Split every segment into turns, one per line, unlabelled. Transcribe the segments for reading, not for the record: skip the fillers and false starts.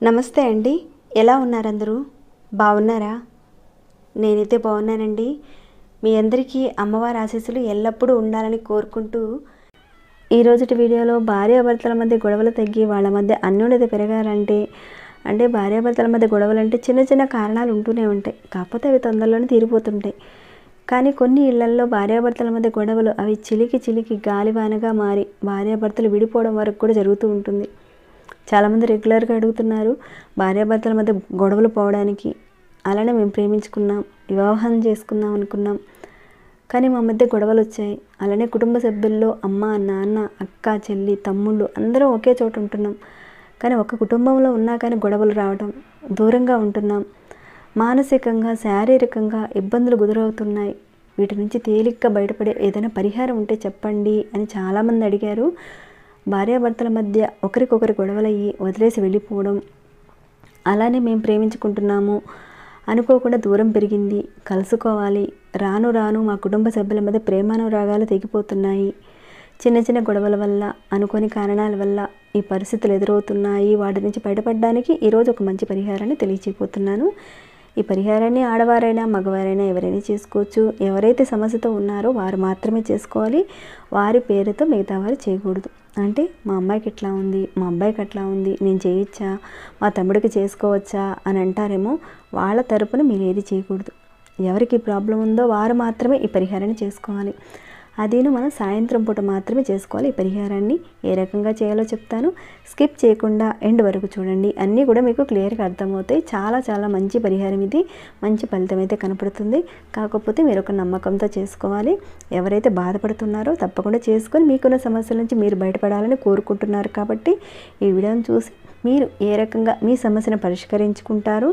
నమస్తే అండి, ఎలా ఉన్నారు అందరూ? బాగున్నారా? నేనైతే బాగున్నానండి. మీ అందరికీ అమ్మవారి ఆశీస్సులు ఎల్లప్పుడూ ఉండాలని కోరుకుంటూ ఈరోజుటి వీడియోలో భార్యాభర్తల మధ్య గొడవలు తగ్గి వాళ్ళ మధ్య అన్యోన్యత పెరగాలంటే భార్యాభర్తల మధ్య గొడవలు అంటే చిన్న చిన్న కారణాలు ఉంటూనే ఉంటాయి, కాకపోతే అవి తొందరలోనే తీరిపోతుంటాయి. కానీ కొన్ని ఇళ్లల్లో భార్యాభర్తల మధ్య గొడవలు అవి చిలికి చిలికి గాలివానగా మారి భార్యాభర్తలు విడిపోవడం వరకు కూడా జరుగుతూ ఉంటుంది. చాలామంది రెగ్యులర్గా అడుగుతున్నారు భార్యాభర్తల మధ్య గొడవలు పోవడానికి. అలానే మేము ప్రేమించుకున్నాం, వివాహం చేసుకుందాం అనుకున్నాం, కానీ మా మధ్య గొడవలు వచ్చాయి. అలానే కుటుంబ సభ్యుల్లో అమ్మ, నాన్న, అక్క, చెల్లి, తమ్ముళ్ళు అందరం ఒకే చోట ఉంటున్నాం, కానీ ఒక కుటుంబంలో ఉన్నా కానీ గొడవలు రావడం, దూరంగా ఉంటున్నాం, మానసికంగా శారీరకంగా ఇబ్బందులు గురవుతున్నాయి. వీటి నుంచి తేలిగ్గా బయటపడే ఏదైనా పరిహారం ఉంటే చెప్పండి అని చాలామంది అడిగారు. భార్యాభర్తల మధ్య ఒకరికొకరి గొడవలయ్యి వదిలేసి వెళ్ళిపోవడం, అలానే మేము ప్రేమించుకుంటున్నాము అనుకోకుండా దూరం పెరిగింది, కలుసుకోవాలి, రాను రాను మా కుటుంబ సభ్యుల మధ్య ప్రేమానురాగాలు తెగిపోతున్నాయి, చిన్న చిన్న గొడవల వల్ల అనుకోని కారణాల వల్ల ఈ పరిస్థితులు ఎదురవుతున్నాయి. వాటి నుంచి బయటపడడానికి ఈరోజు ఒక మంచి పరిహారాన్ని తెలియజేయబోతున్నాను. ఈ పరిహారాన్ని ఆడవారైనా మగవారైనా ఎవరైనా చేసుకోవచ్చు. ఎవరైతే సమస్యతో ఉన్నారో వారు మాత్రమే చేసుకోవాలి, వారి పేరుతో మిగతా వారు చేయకూడదు. అంటే మా అమ్మాయికి ఎట్లా ఉంది, మా అబ్బాయికి అట్లా ఉంది, నేను చేయొచ్చా, మా తమ్ముడికి చేసుకోవచ్చా అని అంటారేమో. వాళ్ళ తరపున మీరు ఏది చేయకూడదు. ఎవరికి ప్రాబ్లం ఉందో వారు మాత్రమే ఈ పరిహారాన్ని చేసుకోవాలి. అదేను మనం సాయంత్రం పూట మాత్రమే చేసుకోవాలి. ఈ పరిహారాన్ని ఏ రకంగా చేయాలో చెప్తాను, స్కిప్ చేయకుండా ఎండ్ వరకు చూడండి. అన్నీ కూడా మీకు క్లియర్గా అర్థమవుతాయి. చాలా చాలా మంచి పరిహారం ఇది, మంచి ఫలితం అయితే కనపడుతుంది. కాకపోతే మీరు ఒక నమ్మకంతో చేసుకోవాలి. ఎవరైతే బాధపడుతున్నారో తప్పకుండా చేసుకొని మీకున్న సమస్యల నుంచి మీరు బయటపడాలని కోరుకుంటున్నారు కాబట్టి ఈ వీడియోని చూసి మీరు ఏ రకంగా మీ సమస్యను పరిష్కరించుకుంటారు,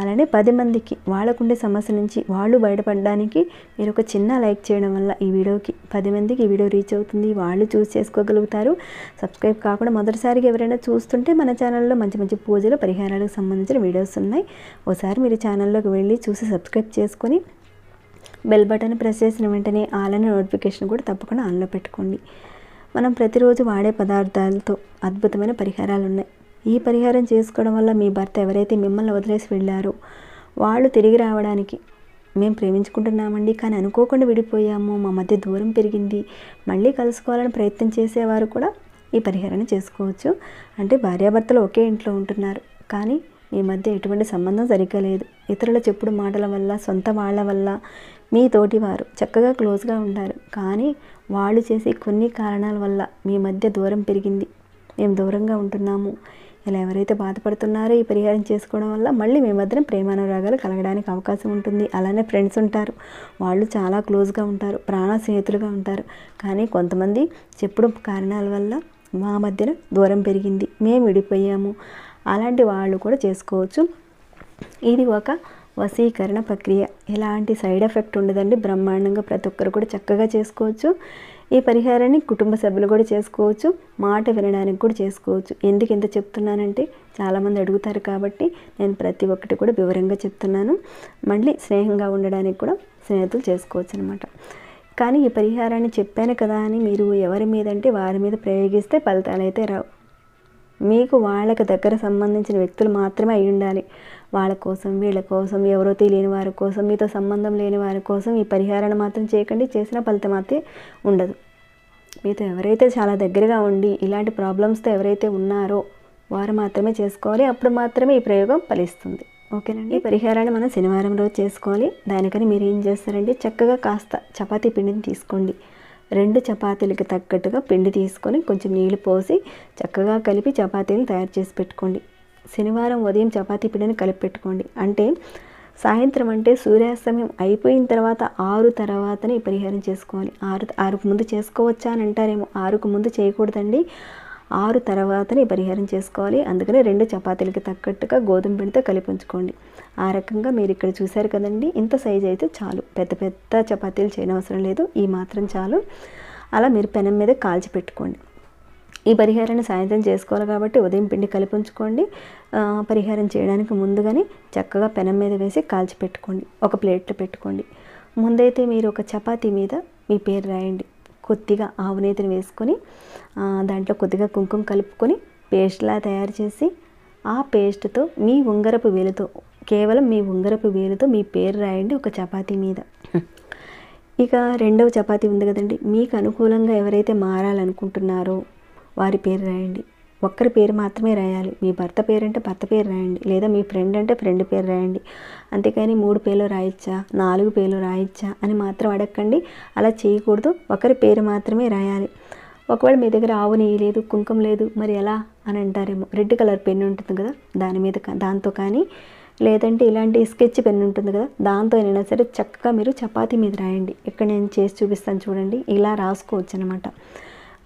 అలానే 10 మందికి వాళ్ళకుండే సమస్య నుంచి వాళ్ళు బయటపడడానికి మీరు ఒక చిన్న లైక్ చేయడం వల్ల ఈ వీడియోకి 10 మందికి ఈ వీడియో రీచ్ అవుతుంది, వాళ్ళు చూస్ చేసుకోగలుగుతారు. సబ్స్క్రైబ్ కాకుండా మొదటిసారిగా ఎవరైనా చూస్తుంటే మన ఛానల్లో మంచి మంచి పూజలు పరిహారాలకు సంబంధించిన వీడియోస్ ఉన్నాయి. ఒకసారి మీరు ఛానల్లోకి వెళ్ళి చూసి సబ్స్క్రైబ్ చేసుకొని బెల్ బటన్ ప్రెస్ చేసిన వెంటనే ఆల్ అనే నోటిఫికేషన్ కూడా తప్పకుండా ఆన్లో పెట్టుకోండి. మనం ప్రతిరోజు వాడే పదార్థాలతో అద్భుతమైన పరిహారాలు ఉన్నాయి. ఈ పరిహారం చేసుకోవడం వల్ల మీ భర్త ఎవరైతే మిమ్మల్ని వదిలేసి వెళ్ళారో వాళ్ళు తిరిగి రావడానికి, మేము ప్రేమించుకుంటున్నామండి కానీ అనుకోకుండా విడిపోయాము, మా మధ్య దూరం పెరిగింది, మళ్ళీ కలుసుకోవాలని ప్రయత్నం చేసేవారు కూడా ఈ పరిహారాన్ని చేసుకోవచ్చు. అంటే భార్యాభర్తలు ఒకే ఇంట్లో ఉంటున్నారు కానీ మీ మధ్య ఎటువంటి సంబంధం సరిగ్గా లేదు, ఇతరుల చెప్పుడు మాటల వల్ల, సొంత వాళ్ళ వల్ల మీ తోటి వారు చక్కగా క్లోజ్గా ఉంటారు, కానీ వాళ్ళు చేసే కొన్ని కారణాల వల్ల మీ మధ్య దూరం పెరిగింది, మేము దూరంగా ఉంటున్నాము. ఇలా ఎవరైతే బాధపడుతున్నారో ఈ పరిహారం చేసుకోవడం వల్ల మళ్ళీ మీ మధ్యన ప్రేమానురాగాలు కలగడానికి అవకాశం ఉంటుంది. అలానే ఫ్రెండ్స్ ఉంటారు, వాళ్ళు చాలా క్లోజ్గా ఉంటారు, ప్రాణ స్నేహితులుగా ఉంటారు, కానీ కొంతమంది చెప్పుడు కారణాల వల్ల మా మధ్యన దూరం పెరిగింది, మేము విడిపోయాము, అలాంటి వాళ్ళు కూడా చేసుకోవచ్చు. ఇది ఒక వశీకరణ ప్రక్రియ, ఎలాంటి సైడ్ ఎఫెక్ట్ ఉండదండి, బ్రహ్మాండంగా ప్రతి ఒక్కరు కూడా చక్కగా చేసుకోవచ్చు. ఈ పరిహారాన్ని కుటుంబ సభ్యులు కూడా చేసుకోవచ్చు, మాట వినడానికి కూడా చేసుకోవచ్చు. ఎందుకు ఎంత చెప్తున్నానంటే చాలామంది అడుగుతారు కాబట్టి నేను ప్రతి ఒక్కటి కూడా వివరంగా చెప్తున్నాను. మళ్ళీ స్నేహంగా ఉండడానికి కూడా స్నేహితులు చేసుకోవచ్చు అనమాట. కానీ ఈ పరిహారాన్ని చెప్పాను కదా అని మీరు ఎవరి మీద అంటే వారి మీద ప్రయోగిస్తే ఫలితాలు అయితే రావు. మీకు వాళ్ళకి దగ్గర సంబంధించిన వ్యక్తులు మాత్రమే అయి ఉండాలి. వాళ్ళ కోసం, వీళ్ళ కోసం, ఎవరో తెలియని వారి కోసం, మీతో సంబంధం లేని వారి కోసం ఈ పరిహారాన్ని మాత్రం చేయకండి. చేసిన ఫలితం అయితే ఉండదు. మీతో ఎవరైతే చాలా దగ్గరగా ఉండి ఇలాంటి ప్రాబ్లమ్స్తో ఎవరైతే ఉన్నారో వారు మాత్రమే చేసుకోవాలి. అప్పుడు మాత్రమే ఈ ప్రయోగం ఫలిస్తుంది. ఓకేనండి. ఈ పరిహారాన్ని మనం శనివారం రోజు చేసుకోవాలి. దానికని మీరు ఏం చేస్తారంటే చక్కగా కాస్త చపాతీ పిండిని తీసుకోండి. 2 చపాతీలకు తగ్గట్టుగా పిండి తీసుకొని కొంచెం నీళ్ళు పోసి చక్కగా కలిపి చపాతీలు తయారు చేసి పెట్టుకోండి. శనివారం ఉదయం చపాతీ పిండిని కలిపి పెట్టుకోండి. అంటే సాయంత్రం అంటే సూర్యాస్తమయం అయిపోయిన తర్వాత 6 తర్వాతనే ఈ పరిహారం చేసుకోవాలి. 6కు ముందు చేసుకోవచ్చా అని అంటారేమో, 6కు ముందు చేయకూడదండి, 6 తర్వాతనే ఈ పరిహారం చేసుకోవాలి. అందుకని 2 చపాతీలకి తగ్గట్టుగా గోధుమ పిండితో కలిపి ఉంచుకోండి. ఆ రకంగా మీరు ఇక్కడ చూసారు కదండి, ఇంత సైజు అయితే చాలు, పెద్ద పెద్ద చపాతీలు చేయనవసరం లేదు, ఈ మాత్రం చాలు. అలా మీరు పెనం మీద కాల్చి పెట్టుకోండి. ఈ పరిహారాన్ని సాయంత్రం చేసుకోవాలి కాబట్టి ఉదయం పిండి కలిపి ఉంచుకోండి. పరిహారం చేయడానికి ముందుగానే చక్కగా పెనం మీద వేసి కాల్చి పెట్టుకోండి. ఒక ప్లేట్లో పెట్టుకోండి. ముందైతే మీరు ఒక చపాతీ మీద మీ పేరు రాయండి. కొద్దిగా ఆవు నేతిని వేసుకొని దాంట్లో కొద్దిగా కుంకుమ కలుపుకొని పేస్ట్లా తయారు చేసి ఆ పేస్ట్తో మీ ఉంగరపు వేలుతో, కేవలం మీ ఉంగరపు వేలుతో మీ పేరు రాయండి ఒక చపాతీ మీద. ఇక రెండవ చపాతీ ఉంది కదండి, మీకు అనుకూలంగా ఎవరైతే మారాలనుకుంటున్నారో వారి పేరు రాయండి. ఒక్కరి పేరు మాత్రమే రాయాలి. మీ భర్త పేరు అంటే భర్త పేరు రాయండి, లేదా మీ ఫ్రెండ్ అంటే ఫ్రెండ్ పేరు రాయండి. అంతేకాని 3 పేర్లు రాయొచ్చా, 4 పేర్లు రాయొచ్చా అని మాత్రం అడగండి. అలా చేయకూడదు. ఒకరి పేరు మాత్రమే రాయాలి. ఒకవేళ మీ దగ్గర ఆవు నెయ్యి లేదు, కుంకుమ లేదు, మరి ఎలా అని అంటారేమో. రెడ్ కలర్ పెన్ ఉంటుంది కదా, దాంతో కానీ, లేదంటే ఇలాంటి స్కెచ్ పెన్ ఉంటుంది కదా, దాంతో అయినా సరే చక్కగా మీరు చపాతీ మీద రాయండి. ఇక్కడ నేను చేసి చూపిస్తాను చూడండి. ఇలా రాసుకోవచ్చు అనమాట.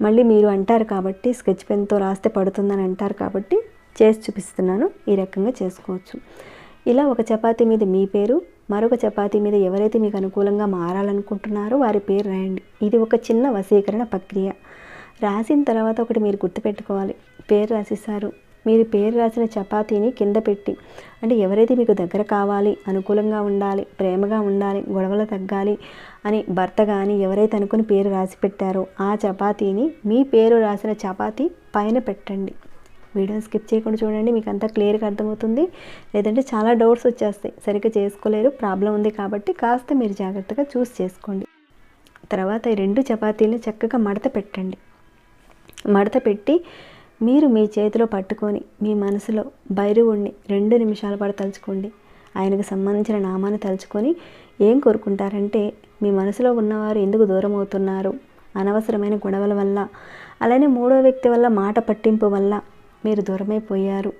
మళ్ళీ మీరు అంటారు కాబట్టి స్కెచ్ పెన్తో రాస్తే పడుతుందని అంటారు కాబట్టి చేసి చూపిస్తున్నాను. ఈ రకంగా చేసుకోవచ్చు. ఇలా ఒక చపాతీ మీద మీ పేరు, మరొక చపాతీ మీద ఎవరైతే మీకు అనుకూలంగా మారాలనుకుంటున్నారో వారి పేరు రాయండి. ఇది ఒక చిన్న వశీకరణ ప్రక్రియ. రాసిన తర్వాత ఒకటి మీరు గుర్తుపెట్టుకోవాలి. పేరు రాసేసారు, మీరు పేరు రాసిన చపాతీని కింద పెట్టి, అంటే ఎవరైతే మీకు దగ్గర కావాలి, అనుకూలంగా ఉండాలి, ప్రేమగా ఉండాలి, గొడవలు తగ్గాలి అని భర్త కానీ ఎవరైతే అనుకుని పేరు రాసి పెట్టారో ఆ చపాతీని మీ పేరు రాసిన చపాతీ పైన పెట్టండి. వీడియోని స్కిప్ చేయకుండా చూడండి, మీకు అంతా క్లియర్గా అర్థమవుతుంది. లేదంటే చాలా డౌట్స్ వచ్చేస్తాయి, సరిగ్గా చేసుకోలేరు, ప్రాబ్లం ఉంది కాబట్టి కాస్త మీరు జాగ్రత్తగా చూసి చేసుకోండి. తర్వాత ఈ 2 చపాతీలను చక్కగా మడత పెట్టండి. మడత పెట్టి మీరు మీ చేతిలో పట్టుకొని మీ మనసులో భైరవుణ్ణి 2 నిమిషాల పాటు తలుచుకోండి. ఆయనకు సంబంధించిన నామాన్ని తలుచుకొని ఏం కోరుకుంటారంటే, మీ మనసులో ఉన్నవారు ఎందుకు దూరం అవుతున్నారు, అనవసరమైన గొడవల వల్ల, అలానే 3వ వ్యక్తి వల్ల మాట పట్టింపు వల్ల మీరు దూరమైపోయారు,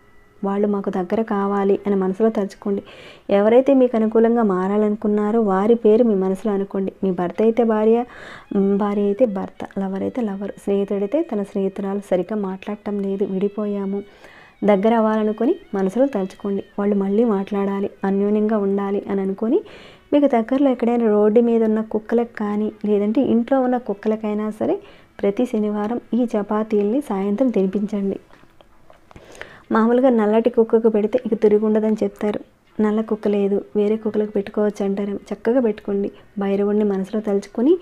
వాళ్ళు మాకు దగ్గర కావాలి అని మనసులో తలుచుకోండి. ఎవరైతే మీకు అనుకూలంగా మారాలనుకున్నారో వారి పేరు మీ మనసులో అనుకోండి. మీ భర్త అయితే భార్య, భార్య అయితే భర్త, లవర్ అయితే లవర్, స్నేహితుడైతే తన స్నేహితురాలు సరిగ్గా మాట్లాడటం లేదు, విడిపోయాము, దగ్గర అవ్వాలనుకొని మనసులో తలుచుకోండి. వాళ్ళు మళ్ళీ మాట్లాడాలి, అన్యోన్యంగా ఉండాలి అని అనుకొని మీకు దగ్గరలో ఎక్కడైనా రోడ్డు మీద ఉన్న కుక్కలకు కానీ, లేదంటే ఇంట్లో ఉన్న కుక్కలకైనా సరే ప్రతి శనివారం ఈ చపాతీల్ని సాయంత్రం తినిపించండి. మామూలుగా నల్లటి కుక్కకు పెడితే ఇక తిరిగి ఉండదని చెప్తారు. నల్ల కుక్క లేదు, వేరే కుక్కలకు పెట్టుకోవచ్చు అంటారు. చక్కగా పెట్టుకోండి. భైరవుడిని మనసులో తలుచుకొని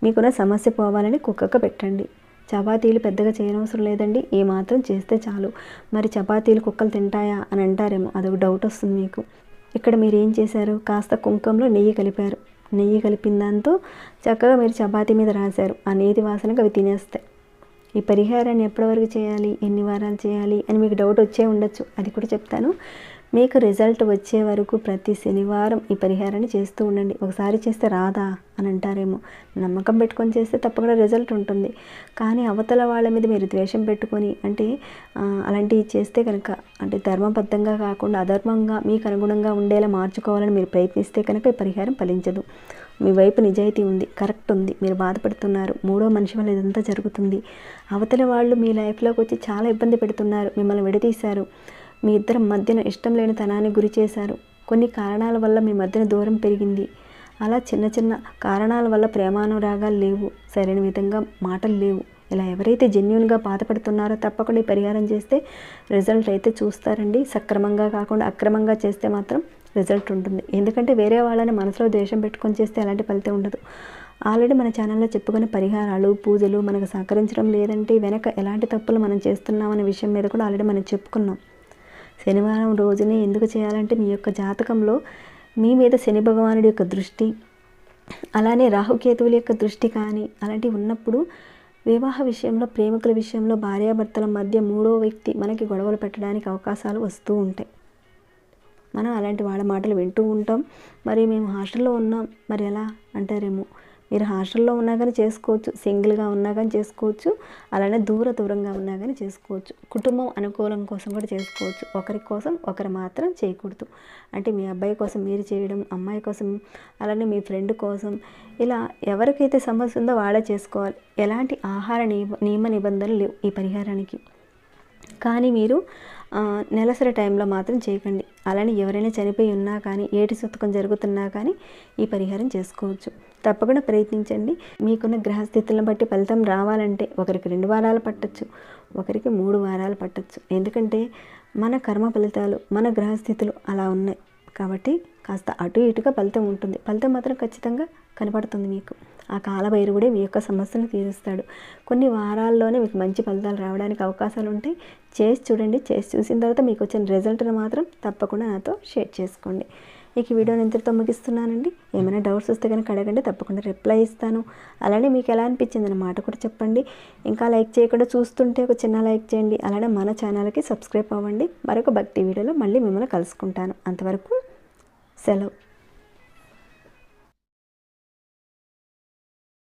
మీకున్న సమస్య పోవాలని కుక్కకు పెట్టండి. చపాతీలు పెద్దగా చేయనవసరం లేదండి, ఏమాత్రం చేస్తే చాలు. మరి చపాతీలు కుక్కలు తింటాయా అని అంటారేమో, అదొక డౌట్ వస్తుంది మీకు. ఇక్కడ మీరు ఏం చేశారు, కాస్త కుంకుమలో నెయ్యి కలిపారు. నెయ్యి కలిపిన దాంతో చక్కగా మీరు చపాతీ మీద రాశారు. ఆ నేతి వాసనకు అవి తినేస్తాయి. ఈ పరిహారాన్ని ఎప్పటివరకు చేయాలి, ఎన్ని వారాలు చేయాలి అని మీకు డౌట్ వచ్చే ఉండొచ్చు, అది కూడా చెప్తాను. మీకు రిజల్ట్ వచ్చే వరకు ప్రతి శనివారం ఈ పరిహారాన్ని చేస్తూ ఉండండి. ఒకసారి చేస్తే రాదా అని అంటారేమో. నమ్మకం పెట్టుకొని చేస్తే తప్పకుండా రిజల్ట్ ఉంటుంది. కానీ అవతల వాళ్ళ మీద మీరు ద్వేషం పెట్టుకొని, అంటే అలాంటివి చేస్తే కనుక, అంటే ధర్మబద్ధంగా కాకుండా అధర్మంగా మీకు అనుగుణంగా ఉండేలా మార్చుకోవాలని మీరు ప్రయత్నిస్తే కనుక ఈ పరిహారం ఫలించదు. మీ వైపు నిజాయితీ ఉంది, కరెక్ట్ ఉంది, మీరు బాధపడుతున్నారు, 3వ మనిషి వల్ల ఇదంతా జరుగుతుంది, అవతల వాళ్ళు మీ లైఫ్లోకి వచ్చి చాలా ఇబ్బంది పెడుతున్నారు, మిమ్మల్ని విడదీశారు, మీ ఇద్దరి మధ్యన ఇష్టం లేని తనాన్ని గురి చేశారు, కొన్ని కారణాల వల్ల మీ మధ్యన దూరం పెరిగింది, అలా చిన్న చిన్న కారణాల వల్ల ప్రేమానురాగాలు లేవు, సరైన విధంగా మాటలు లేవు, ఇలా ఎవరైతే జెన్యూన్గా బాధపడుతున్నారో తప్పకుండా ఈ పరిహారం చేస్తే రిజల్ట్ అయితే చూస్తారండి. సక్రమంగా కాకుండా అక్రమంగా చేస్తే మాత్రం రిజల్ట్ ఉంటుంది. ఎందుకంటే వేరే వాళ్ళని మనసులో ద్వేషం పెట్టుకొని చేస్తే అలాంటి ఫలితం ఉండదు. ఆల్రెడీ మన ఛానల్లో చెప్పుకునే పరిహారాలు, పూజలు మనకు సహకరించడం లేదంటే వెనక ఎలాంటి తప్పులు మనం చేస్తున్నామనే విషయం మీద కూడా ఆల్రెడీ మనం చెప్పుకున్నాం. శనివారం రోజునే ఎందుకు చేయాలంటే, మీ యొక్క జాతకంలో మీ మీద శని భగవానుడి యొక్క దృష్టి, అలానే రాహుకేతువుల యొక్క దృష్టి కానీ అలాంటివి ఉన్నప్పుడు వివాహ విషయంలో, ప్రేమికుల విషయంలో, భార్యాభర్తల మధ్య 3వ వ్యక్తి మనకి గొడవలు పెట్టడానికి అవకాశాలు వస్తూ ఉంటాయి. మనం అలాంటి వాళ్ళ మాటలు వింటూ ఉంటాం. మరి మేము హాస్టల్లో ఉన్నాం, మరి ఎలా అంటారేమో. మీరు హాస్టల్లో ఉన్నా కానీ చేసుకోవచ్చు, సింగిల్గా ఉన్నా కానీ చేసుకోవచ్చు, అలానే దూరంగా ఉన్నా కానీ చేసుకోవచ్చు. కుటుంబం అనుకూలం కోసం కూడా చేసుకోవచ్చు. ఒకరి కోసం ఒకరు మాత్రం చేయకూడదు. అంటే మీ అబ్బాయి కోసం మీరు చేయడం, అమ్మాయి కోసం, అలానే మీ ఫ్రెండ్ కోసం, ఇలా ఎవరికైతే సమస్య ఉందో వాళ్ళే చేసుకోవాలి. ఎలాంటి ఆహార నియమ నిబంధనలు లేవు ఈ పరిహారానికి. కానీ మీరు నెలసరి టైంలో మాత్రం చేయకండి. అలానే ఎవరైనా చనిపోయి ఉన్నా కానీ, ఏటి సూతకం జరుగుతున్నా కానీ ఈ పరిహారం చేసుకోవచ్చు. తప్పకుండా ప్రయత్నించండి. మీకున్న గ్రహస్థితులను బట్టి ఫలితం రావాలంటే ఒకరికి 2 వారాలు పట్టచ్చు, ఒకరికి 3 వారాలు పట్టచ్చు. ఎందుకంటే మన కర్మ ఫలితాలు, మన గ్రహస్థితులు అలా ఉన్నాయి కాబట్టి కాస్త అటు ఇటుగా ఫలితం ఉంటుంది. ఫలితం మాత్రం ఖచ్చితంగా కనపడుతుంది మీకు. ఆ కాలభైరవుడే మీ యొక్క సమస్యను తీరుస్తాడు. కొన్ని వారాల్లోనే మీకు మంచి ఫలితాలు రావడానికి అవకాశాలు ఉంటాయి. చేసి చూడండి. చేసి చూసిన తర్వాత మీకు వచ్చిన రిజల్ట్ని మాత్రం తప్పకుండా నాతో షేర్ చేసుకోండి. ఇక ఈ వీడియోని ఇంతటితో ముగిస్తున్నానండి. ఏమైనా డౌట్స్ వస్తే కనుక అడగండి, తప్పకుండా రిప్లై ఇస్తాను. అలానే మీకు ఎలా అనిపించింది అన్న మాట కూడా చెప్పండి. ఇంకా లైక్ చేయకుండా చూస్తుంటే ఒక చిన్న లైక్ చేయండి. అలానే మన ఛానల్కి సబ్స్క్రైబ్ అవ్వండి. మరొక భక్తి వీడియోలో మళ్ళీ మిమ్మల్ని కలుసుకుంటాను. అంతవరకు సెలవు.